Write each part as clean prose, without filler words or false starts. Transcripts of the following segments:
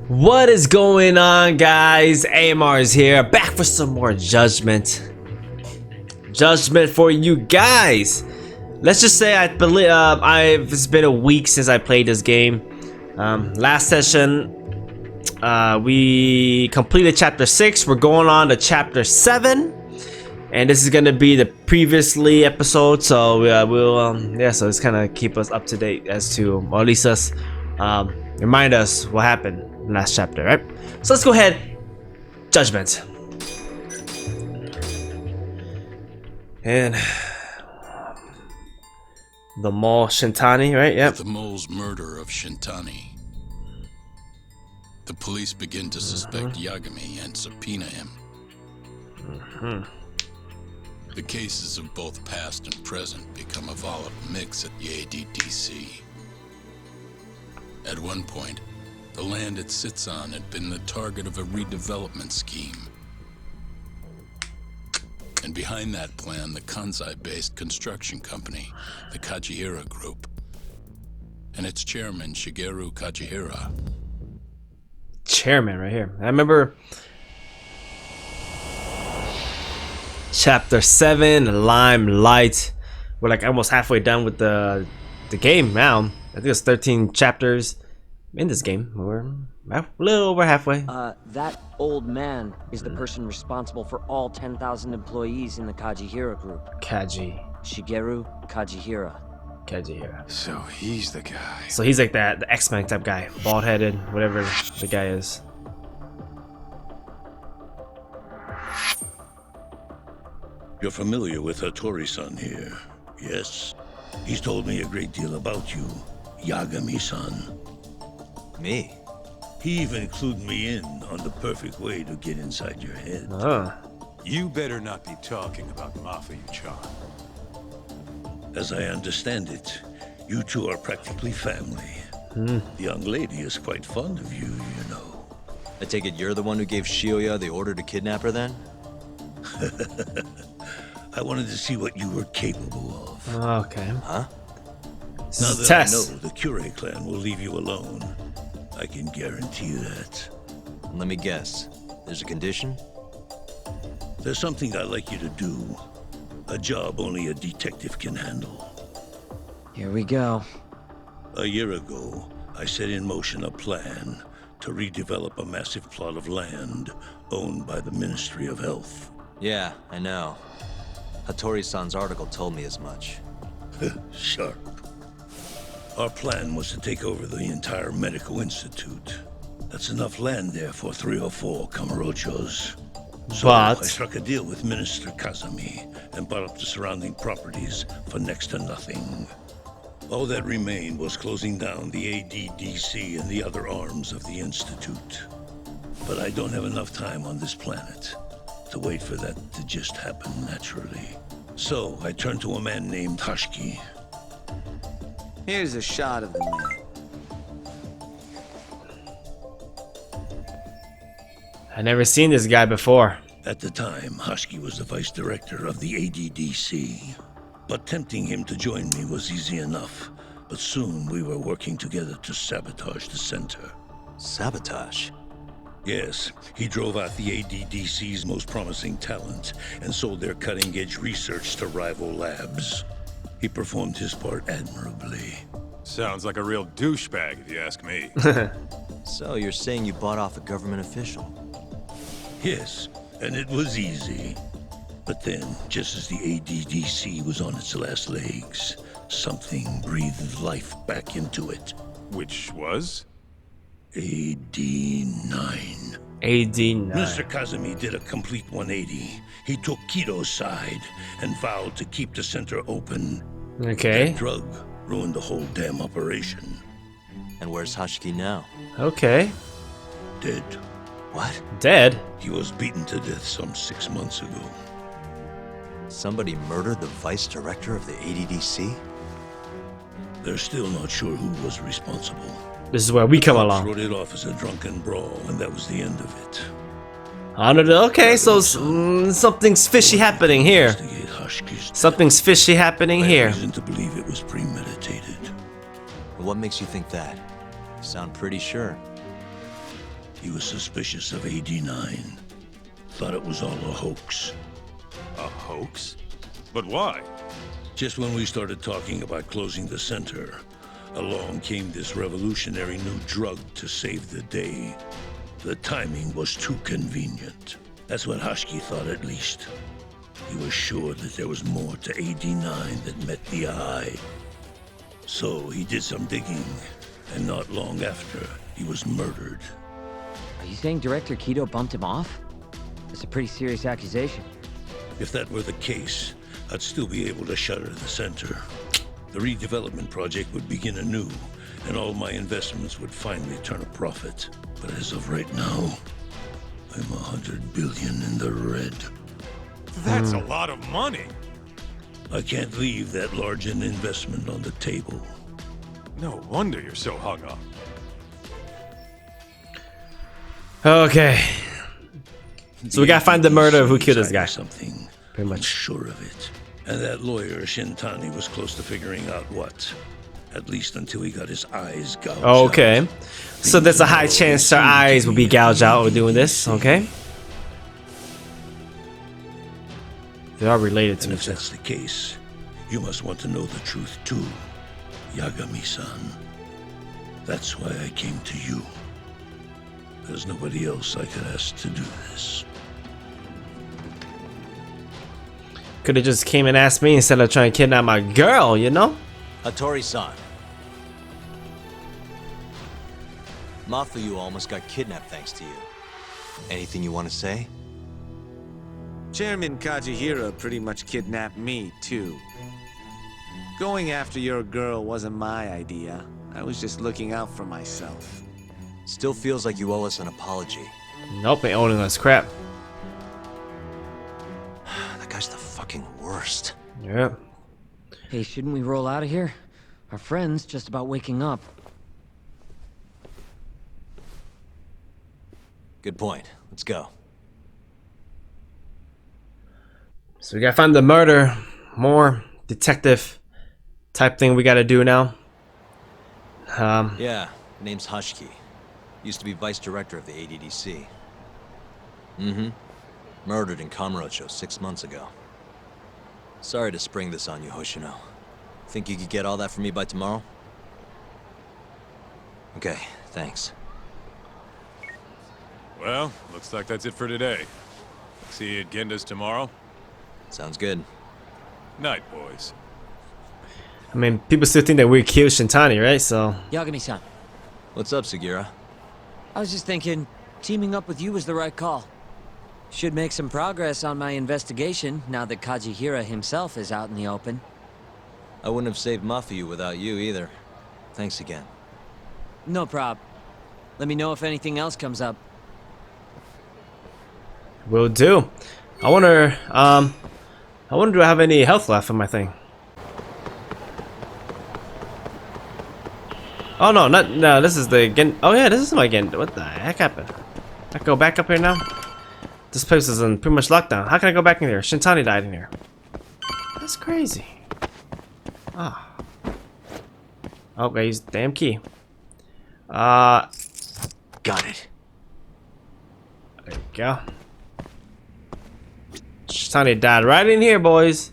What is going on, guys? AMR is here, back for some more Judgment for you guys. Let's just say I believe it's been a week since I played this game. Last session we completed chapter 6. We're going on to chapter 7, and this is gonna be the previously episode, so so it's kind of keep us up to date as to, or at least us remind us what happened in last chapter, right? So let's go ahead. Judgment. And the mole Shintani, right? Yep. The mole's murder of Shintani, the police begin to suspect Yagami and subpoena him. The cases of both past and present become a volatile mix at the ADDC. At one point, the land it sits on had been the target of a redevelopment scheme. And behind that plan, the Kansai-based construction company, the Kajihira Group, and its chairman, Shigeru Kajihira. Chairman right here. I remember chapter 7, Limelight. We're like almost halfway done with the game now. I think it's 13 chapters in this game. We're a little over halfway. That old man is the person responsible for all 10,000 employees in the Kajihira Group. Shigeru Kajihira. So he's the guy. So he's like that, the X-Men type guy, bald-headed, whatever the guy is. You're familiar with Hattori-san here, yes? He's told me a great deal about you, Yagami-san. Me? He even included me in on the perfect way to get inside your head. You better not be talking about Mafia-chan. As I understand it, you two are practically family. The young lady is quite fond of you, you know. I take it you're the one who gave Shioya the order to kidnap her then? I wanted to see what you were capable of. Okay. Huh? Now that I know the Kure clan will leave you alone, I can guarantee you that. Let me guess. There's a condition? There's something I'd like you to do. A job only a detective can handle. Here we go. A year ago, I set in motion a plan to redevelop a massive plot of land owned by the Ministry of Health. Yeah, I know. Hattori-san's article told me as much. Sharp. Our plan was to take over the entire medical institute. That's enough land there for 3 or 4 Kamurochos. So I struck a deal with Minister Kazami and bought up the surrounding properties for next to nothing. All that remained was closing down the ADDC and the other arms of the institute. But I don't have enough time on this planet to wait for that to just happen naturally. So I turned to a man named Hashiki. Here's a shot of the man. I never seen this guy before. At the time, Hashiki was the vice director of the ADDC. But tempting him to join me was easy enough. But soon we were working together to sabotage the center. Sabotage? Yes, he drove out the ADDC's most promising talent and sold their cutting-edge research to rival labs. He performed his part admirably. Sounds like a real douchebag, if you ask me. So you're saying you bought off a government official? Yes, and it was easy. But then, just as the ADDC was on its last legs, something breathed life back into it. Which was? AD9. AD9. Mr. Kazami did a complete 180. He took Kido's side and vowed to keep the center open. Okay. That drug ruined the whole damn operation. And where's Hashiki now? Okay. Dead. What? Dead? He was beaten to death some 6 months ago. Somebody murdered the vice director of the ADDC? They're still not sure who was responsible. This is where we come along. Wrote it off as a drunken brawl, and that was the end of it. Okay, so something's fishy happening here. Something's fishy happening here. Reason to believe it was premeditated. What makes you think that? You sound pretty sure. He was suspicious of AD9. Thought it was all a hoax. A hoax? But why? Just when we started talking about closing the center, along came this revolutionary new drug to save the day. The timing was too convenient. That's what Hashki thought, at least. He was sure that there was more to AD9 that met the eye. So he did some digging, and not long after, he was murdered. Are you saying Director Kido bumped him off? That's a pretty serious accusation. If that were the case, I'd still be able to shutter the center. The redevelopment project would begin anew, and all my investments would finally turn a profit. But as of right now, I'm 100 billion in the red. That's a lot of money. I can't leave that large an investment on the table. No wonder you're so hung up. Okay. So we gotta find the murderer of who killed this guy. Something. Pretty much. I'm sure of it. And that lawyer, Shintani, was close to figuring out what. At least until he got his eyes gouged Okay. out. So there's a high chance our eyes will be gouged out while doing this, okay? They are related to And each if other. that's the case, you must want to know the truth too, Yagami-san. That's why I came to you. There's nobody else I could ask to do this. Could have just came and asked me instead of trying to kidnap my girl, you know? Hattori-san. Mafuyu almost got kidnapped thanks to you. Anything you want to say? Chairman Kajihira pretty much kidnapped me, too. Going after your girl wasn't my idea. I was just looking out for myself. Still feels like you owe us an apology. Nope, ain't owning us crap. That guy's the fucking worst. Yeah. Hey, shouldn't we roll out of here? Our friend's just about waking up. Good point. Let's go. So we gotta find the murder. More detective type thing we gotta do now. Yeah, name's Hashki. Used to be vice director of the ADDC. Mm-hmm. Murdered in Kamurocho 6 months ago. Sorry to spring this on you, Hoshino. Think you could get all that for me by tomorrow? Okay, thanks. Well, looks like that's it for today. See you at Genda's tomorrow. Sounds good. Night, boys. I mean, people still think that we killed Shintani, right? So Yagami-san, What's up, Sugira? I was just thinking, teaming up with you was the right call. Should make some progress on my investigation now that Kajihira himself is out in the open. I wouldn't have saved Mafuyu without you either. Thanks again. No prob. Let me know if anything else comes up. will do. I wonder do I have any health left in my thing? Oh no, no, this is the oh yeah, this is my what the heck happened? I go back up here now? This place is in pretty much lockdown. How can I go back in here? Shintani died in here. That's crazy. Ah. Oh, I used the damn key. Got it. There you go. Shintani died right in here, boys.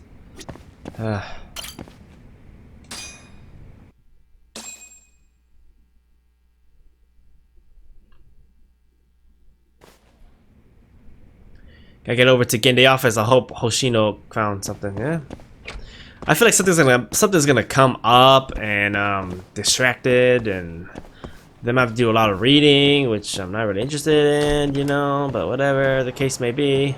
Gotta get over to Gende office. I hope Hoshino found something. Yeah, I feel like something's gonna come up and distracted, and they might have to do a lot of reading, which I'm not really interested in, you know. But whatever the case may be.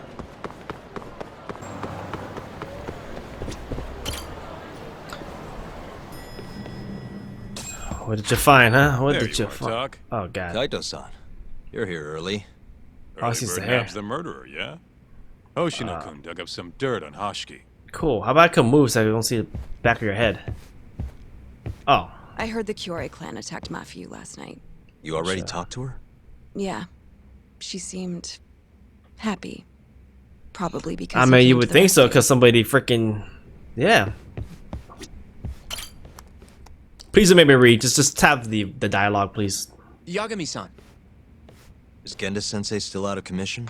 What did you find, huh? What There did you you are, find? Doc. Oh god. Kaito-san, you're here early. Oh, Early he's bird there. nabs the murderer, yeah? Hoshino-kun dug up some dirt on Hashki. Cool. How about I can move so I don't see the back of your head? Oh. I heard the Kyorei clan attacked Mafuyu last night. You already talked to her? Yeah. She seemed happy. Probably because I he mean, came you to would the think so, rescue. because somebody freaking, yeah. Please don't make me read. Just tap the dialogue, please. Yagami-san. Is Genda-sensei still out of commission?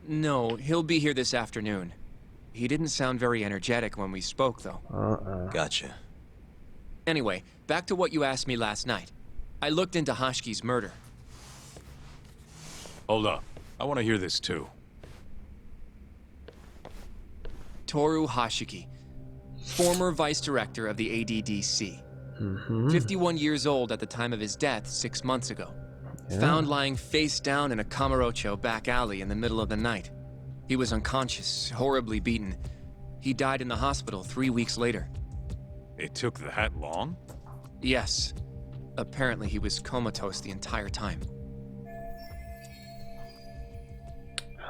No, he'll be here this afternoon. He didn't sound very energetic when we spoke, though. Gotcha. Anyway, back to what you asked me last night. I looked into Hashki's murder. Hold up. I want to hear this too. Toru Hashiki, former vice director of the ADDC. 51 years old at the time of his death 6 months ago. Found lying face down in a Kamurocho back alley in the middle of the night. He was unconscious, horribly beaten. He died in the hospital 3 weeks later. It took that long? Yes. Apparently he was comatose the entire time.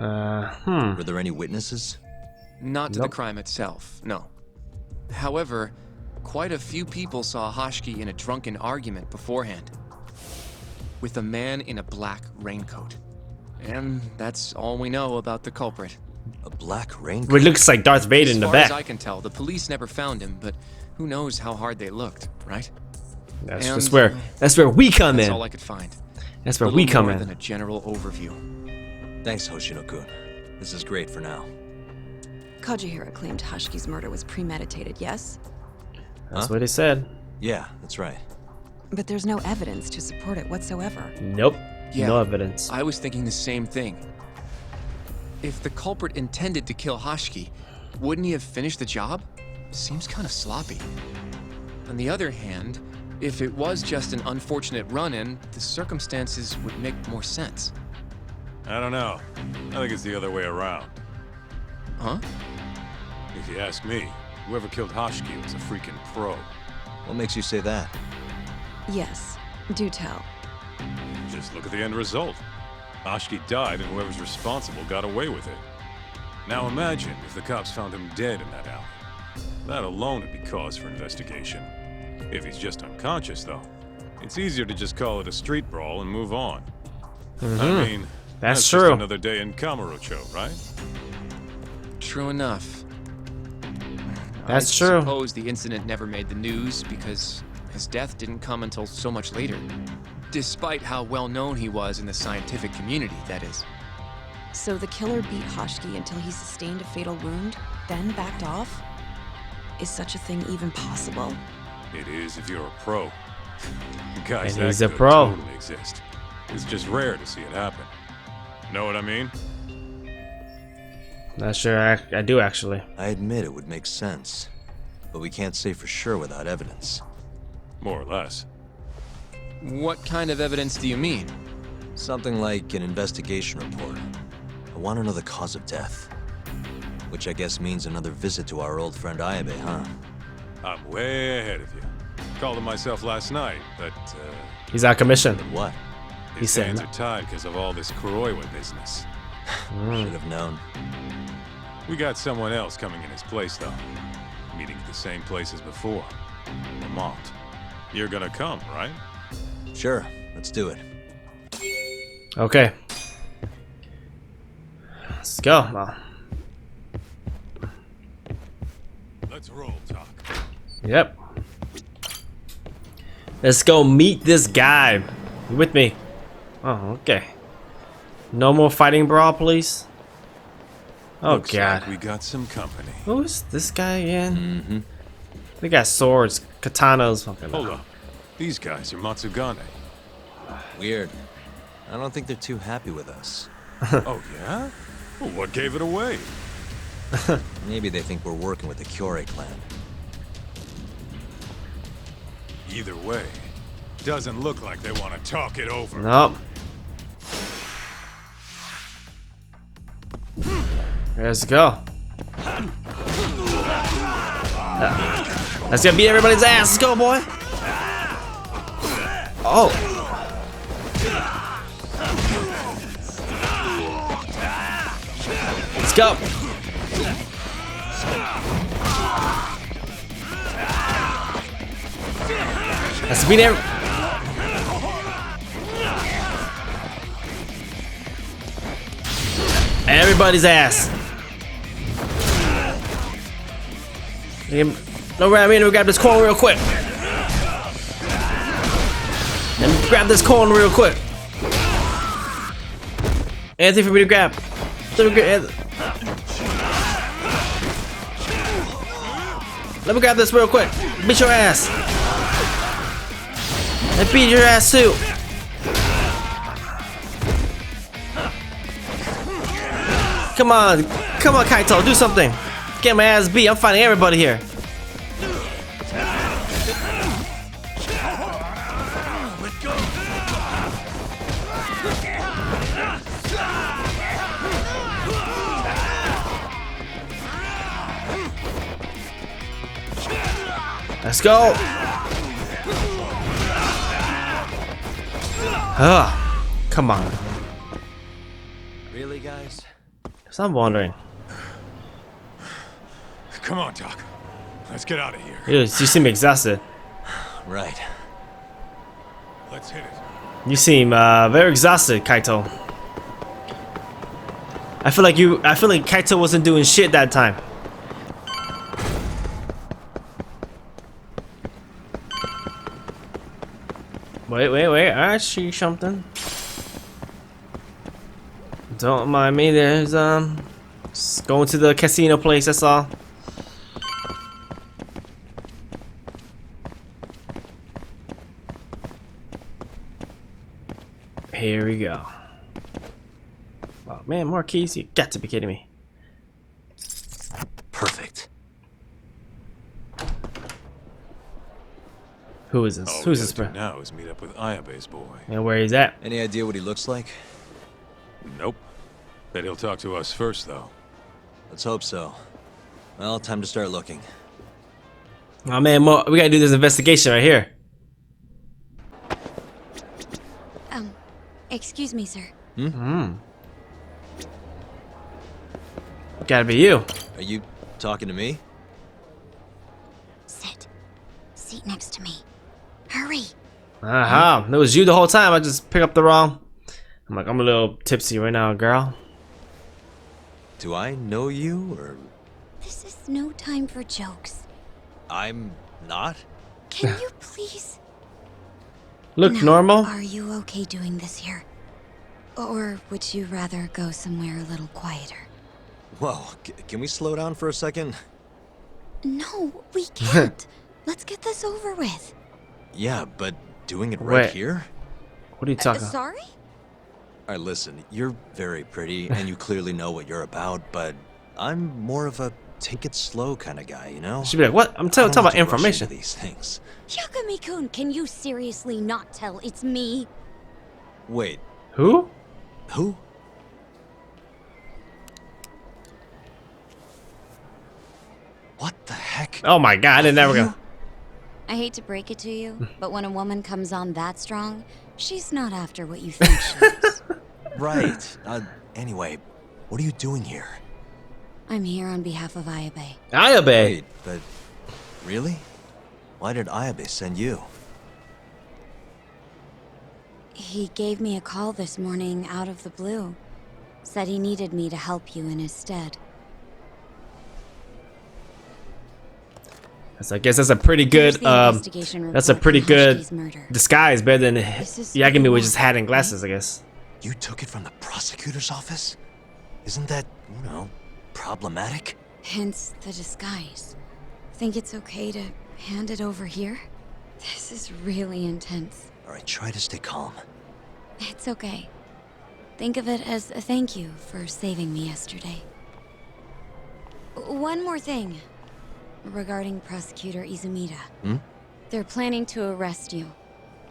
Were there any witnesses? Not to the crime itself, no. However, quite a few people saw Hashiki in a drunken argument beforehand. With a man in a black raincoat. And that's all we know about the culprit. A black raincoat? It looks like Darth Vader in the back. As far as I can tell, the police never found him, but who knows how hard they looked, right? That's where we come in. That's all I could find. That's where we come more in. Than a general overview. Thanks, Hoshino-kun. This is great for now. Kajihira claimed Hashki's murder was premeditated, yes? That's what he said. Yeah, that's right. But there's no evidence to support it whatsoever. Nope. Yeah, no evidence. I was thinking the same thing. If the culprit intended to kill Hashiki, wouldn't he have finished the job? Seems kind of sloppy. On the other hand, if it was just an unfortunate run-in, the circumstances would make more sense. I don't know. I think it's the other way around. Huh? If you ask me, whoever killed Hashiki was a freaking pro. What makes you say that? Yes, do tell. Just look at the end result. Hashiki died and whoever's responsible got away with it. Now imagine if the cops found him dead in that alley. That alone would be cause for investigation. If he's just unconscious, though, it's easier to just call it a street brawl and move on. I mean, that's just true. another day in Kamurocho, right? True enough. That's I true. suppose the incident never made the news because his death didn't come until so much later. Despite how well known he was in the scientific community, that is. So the killer beat Hashiki until he sustained a fatal wound, then backed off? Is such a thing even possible? It is if you're a pro. Guys, And he's that a could pro. totally exist. It's just rare to see it happen. Know what I mean? Not sure. I do actually. I admit it would make sense, but we can't say for sure without evidence. More or less. What kind of evidence do you mean? Something like an investigation report. I want to know the cause of death. Which I guess means another visit to our old friend Ayuabe, huh? I'm way ahead of you. Called him myself last night, but He's out of commission. But what? He's his hands saying are tied because of all this Kuroiwa business. Should have known. We got someone else coming in his place, though. Meeting at the same place as before. Lamont. You're gonna come, right? Sure, let's do it. Okay. Let's go. Well, Let's roll, Talk. yep. Let's go meet this guy. You with me? Oh, okay. No more fighting brawl, please. Oh, Looks God. like we got some company. Who's this guy again? They got swords, katanas. Okay, Hold up. These guys are Matsugane. Weird. I don't think they're too happy with us. Oh, yeah? Well, what gave it away? Maybe they think we're working with the Kyorei clan. Either way, doesn't look like they want to talk it over. Nope. Let's go. Let's go beat everybody's ass. Let's go, boy. Oh. Let's go. Let's beat every. Everybody's ass. No, let me grab this corn real quick. Let me grab this corn real quick. Anything for me to grab? Let me grab this real quick. Beat your ass. And beat your ass too. Come on, Kaito, do something. Get my ass beat. I'm fighting everybody here. Let's go. Come on. Really, guys? So I'm wondering. Come on, Doc. Let's get out of here. You seem exhausted. Right. Let's hit it. You seem very exhausted, Kaito. I feel like Kaito wasn't doing shit that time. Wait. I see something. Don't mind me. There's just going to the casino place. That's all. Here we go. Oh man, more keys? You got to be kidding me. Perfect. Who is this? All Who's we this have to bro? do now is meet up with Ayabe's boy. And where he's at? Any idea what he looks like? Nope. Bet he'll talk to us first, though. Let's hope so. Well, time to start looking. Oh man, we gotta do this investigation right here. Excuse me, sir. Gotta be you. Are you talking to me? Sit. Seat next to me. Hurry. Aha, it was you the whole time. I just picked up the wrong. I'm a little tipsy right now, girl. Do I know you, or...? This is no time for jokes. I'm not? Can you please... Look Now, normal. Are you okay doing this here? Or would you rather go somewhere a little quieter? Whoa, can we slow down for a second? No, we can't. Let's get this over with. Yeah, but doing it right Wait. here? What are you talking? Sorry? Alright, listen, you're very pretty, and you clearly know what you're about, but I'm more of a take it slow kind of guy, you know? She'd be like, what? I'm talking about information. These things. Yagami-kun, can you seriously not tell it's me? Wait, Who? who? What the heck? Oh my god, I didn't never go. I hate to break it to you, but when a woman comes on that strong, she's not after what you think she is. Right. Anyway, what are you doing here? I'm here on behalf of Ayuabe. Ayuabe. Wait, but... Really? Why did Ayuabe send you? He gave me a call this morning out of the blue. Said he needed me to help you in his stead. So I guess that's a pretty good that's a pretty good disguise, better than Yagami was just hiding glasses, I guess. You took it from the prosecutor's office? Isn't that, you know, problematic? Hence the disguise. Think it's okay to hand it over here? This is really intense. Alright, try to stay calm. It's okay. Think of it as a thank you for saving me yesterday. One more thing. Regarding Prosecutor Izumida. They're planning to arrest you.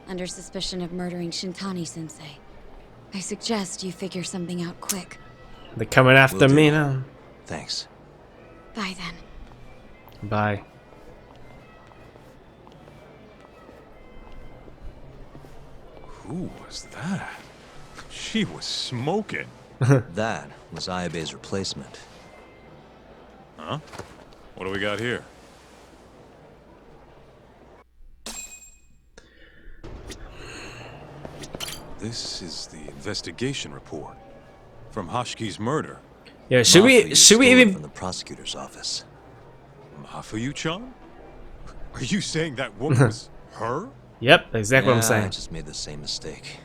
Under suspicion of murdering Shintani-sensei. I suggest you figure something out quick. They're coming after me now. Thanks. Bye then. Bye. Who was that? She was smoking. That was Ayabe's replacement. Huh? What do we got here? This is the investigation report from Hashiki's murder. Yeah, should we even from the prosecutor's office? Mafuyu-chan? Are you saying that woman was her? Yep, exactly what I'm I saying. just made the same mistake.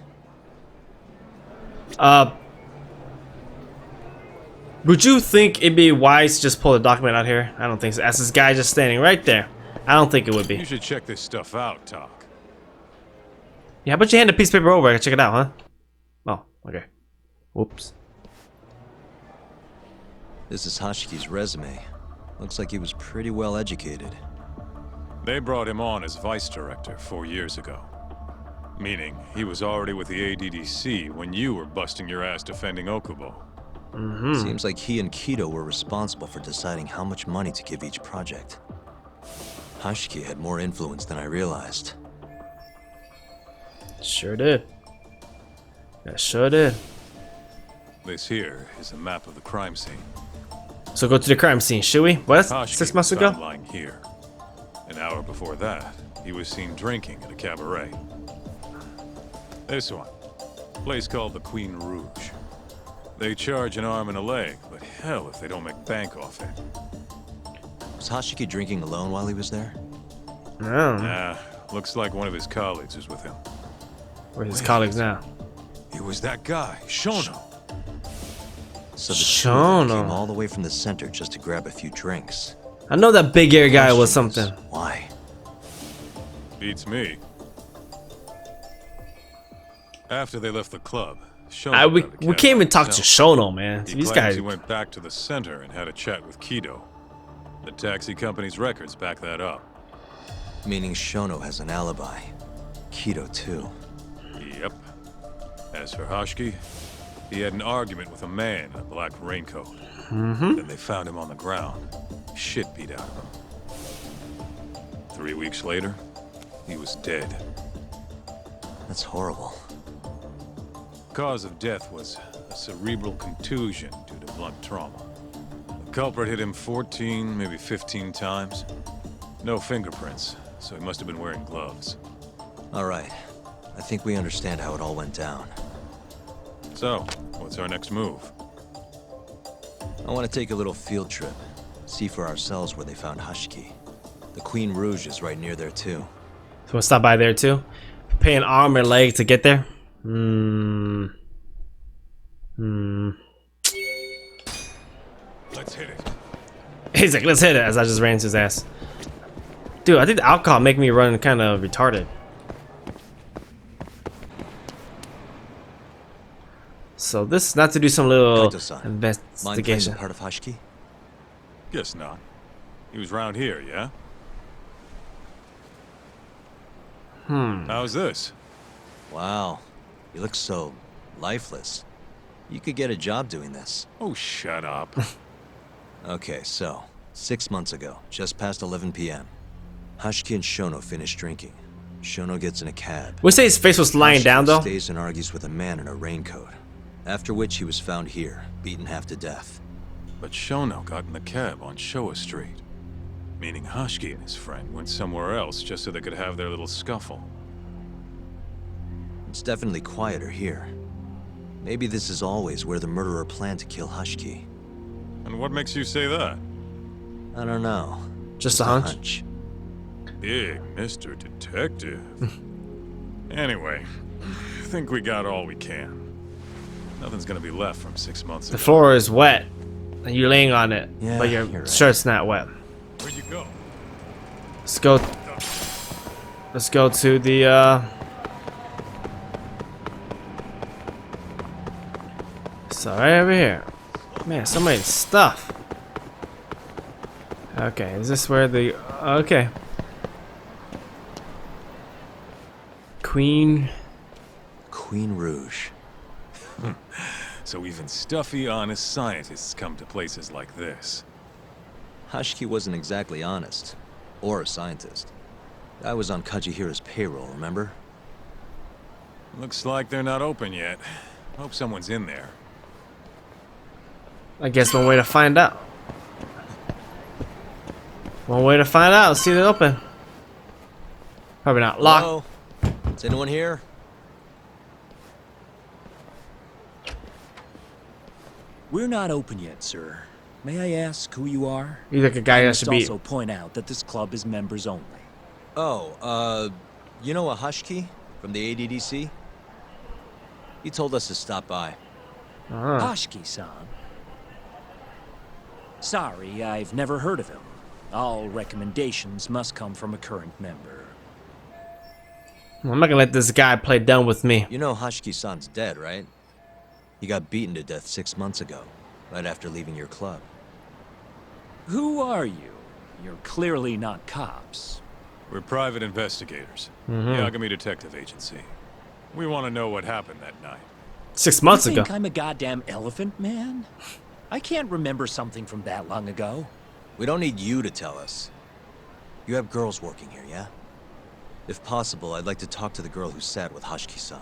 Would you think it'd be wise to just pull the document out here? I don't think so. As this guy just standing right there. I don't think it would be. You should check this stuff out, Tak. Yeah, how about you hand a piece of paper over? I can check it out, huh? Oh, okay. Whoops. This is Hashiki's resume. Looks like he was pretty well educated. They brought him on as vice director 4 years ago. Meaning, he was already with the ADDC when you were busting your ass defending Okubo. Seems like he and Kido were responsible for deciding how much money to give each project. Hashiki had more influence than I realized. Sure did. Yeah, sure did. This here is a map of the crime scene. So go to the crime scene, should we? What? Hashiki 6 months was ago? found lying here. An hour before that, he was seen drinking at a cabaret. This one, a place called the Queen Rouge. They charge an arm and a leg, but hell if they don't make bank off it. Was Hashiki drinking alone while he was there? No. Nah, looks like one of his colleagues was with him. Where's his colleagues now? It was that guy, Shono. So the Shono. two came all the way from the center just to grab a few drinks. I know that big ear guy was Question is, something. Why? Beats me. After they left the club, Shono We got a cab can't even by talk to himself. Shono, man. He These claims guys. he went back to the center and had a chat with Kido. The taxi company's records back that up. Meaning Shono has an alibi. Kido too. Yep. As for Hashiki, he had an argument with a man in a black raincoat. Then they found him on the ground. Shit beat out of him. 3 weeks later, he was dead. That's horrible. Cause of death was a cerebral contusion due to blunt trauma. The culprit hit him 14, maybe 15 times. No fingerprints, so he must have been wearing gloves. All right. I think we understand how it all went down. So, what's our next move? I want to take a little field trip. See for ourselves where they found Hashiki. The Queen Rouge is right near there too. So we'll stop by there too. Pay an arm or leg to get there. Let's hit it. He's like, let's hit it, as I just ran into his ass. Dude, I think the alcohol make me run kind of retarded. So this is not to do some little Kaito-san, mind playing investigation. the part of Hashiki? Guess not. He was round here, yeah? How's this? Wow. You look so lifeless. You could get a job doing this. Oh, shut up. Okay, so 6 months ago, just past 11 p.m., Hashiki and Shono finish drinking. Shono gets in a cab. We say his face was lying Hashiki down though. stays and argues with a man in a raincoat. After which he was found here, beaten half to death. But Shono got in the cab on Showa Street. Meaning Hashiki and his friend went somewhere else just so they could have their little scuffle. It's definitely quieter here. Maybe this is always where the murderer planned to kill Hashiki. And what makes you say that? I don't know. Just a hunch. Big Mr. Detective. Anyway, I think we got all we can. Nothing's gonna be left from 6 months ago. The floor is wet, and you're laying on it, Yeah, but your you're right. shirt's not wet. Where'd you go? Let's go. Let's go to the. So right over here. Man, so many stuff. Okay, is this where the? Okay. Queen Rouge. So even stuffy, honest scientists come to places like this. Hashiki wasn't exactly honest. Or a scientist. I was on Kajihira's payroll, remember? Looks like they're not open yet. Hope someone's in there. I guess one way to find out. One way to find out. Let's see if it's open. Probably not. Locked. Hello? Is anyone here? We're not open yet, sir. May I ask who you are? He's like a guy I that must should be. also point out that this club is members only. Oh, you know a Hashiki from the ADDC? He told us to stop by. Ah. Hashiki-san. Sorry, I've never heard of him. All recommendations must come from a current member. I'm not gonna let this guy play dumb with me. You know Hashiki-san's dead, right? He got beaten to death 6 months ago, right after leaving your club. Who are you? You're clearly not cops. We're private investigators. Yagami Detective Agency. We want to know what happened that night. 6 months You ago. think I'm a goddamn elephant man? I can't remember something from that long ago. We don't need you to tell us. You have girls working here, yeah? If possible, I'd like to talk to the girl who sat with Hashiki-san.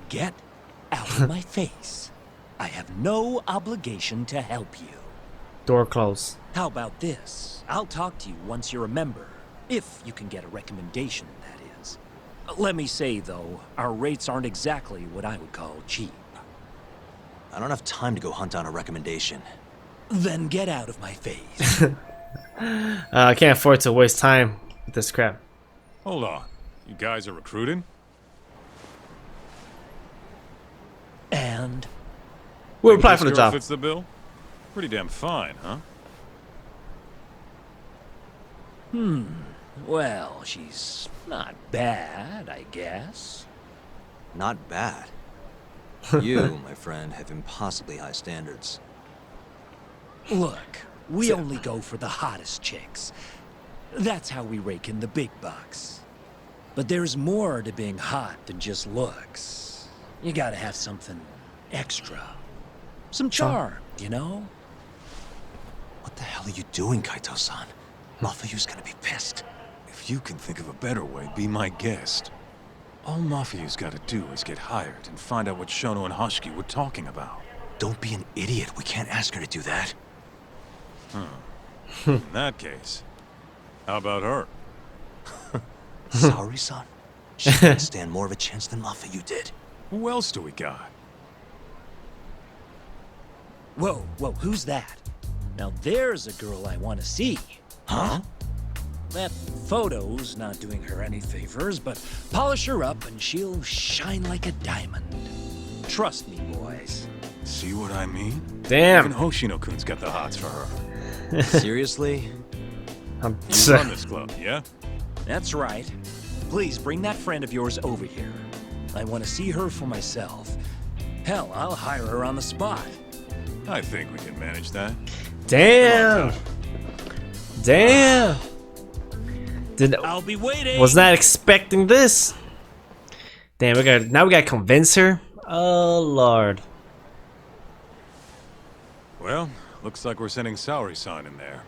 Get out of my face. I have no obligation to help you. Door closed. How about this? I'll talk to you once you're a member. If you can get a recommendation, that is. Let me say, though, our rates aren't exactly what I would call cheap. I don't have time to go hunt down a recommendation. Then get out of my face. I can't afford to waste time with this crap. Hold on. You guys are recruiting? And? We'll Think apply this for the girl job. Fits the bill? Pretty damn fine, huh? Well, she's not bad, I guess. Not bad. You, my friend, have impossibly high standards. Look, we only go for the hottest chicks. That's how we rake in the big bucks. But there's more to being hot than just looks. You gotta have something extra. Some charm, you know? What the hell are you doing, Kaito-san? Mafuyu's gonna be pissed. If you can think of a better way, be my guest. All Mafuyu's gotta do is get hired and find out what Shono and Hashiki were talking about. Don't be an idiot. We can't ask her to do that. In that case, how about her? Sorry, son. She didn't stand more of a chance than Mafuyu did. Who else do we got? Whoa, who's that? Now there's a girl I want to see. Huh? That photo's not doing her any favors, but polish her up and she'll shine like a diamond. Trust me, boys. See what I mean? Damn. Even Hoshino-kun's got the hots for her. Seriously? You run this club, yeah? That's right. Please bring that friend of yours over here. I want to see her for myself. Hell, I'll hire her on the spot. I think we can manage that. Damn. Damn. I'll be waiting. Was not expecting this. Damn, we gotta convince her. Oh Lord. Well, looks like we're sending Saori-san in there.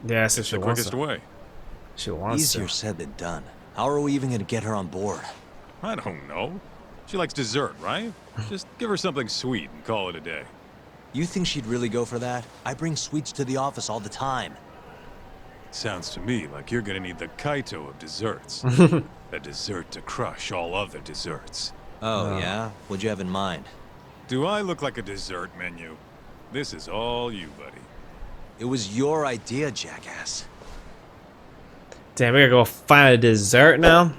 Yeah, so It's she the wants quickest to. way. She wants Easier to. said than done. How are we even gonna get her on board? I don't know. She likes dessert, right? Just give her something sweet and call it a day. You think she'd really go for that? I bring sweets to the office all the time. Sounds to me like you're gonna need the Kaito of desserts. A dessert to crush all other desserts. Oh, yeah? What'd you have in mind? Do I look like a dessert menu? This is all you, buddy. It was your idea, jackass. Damn, we gotta go find a dessert now.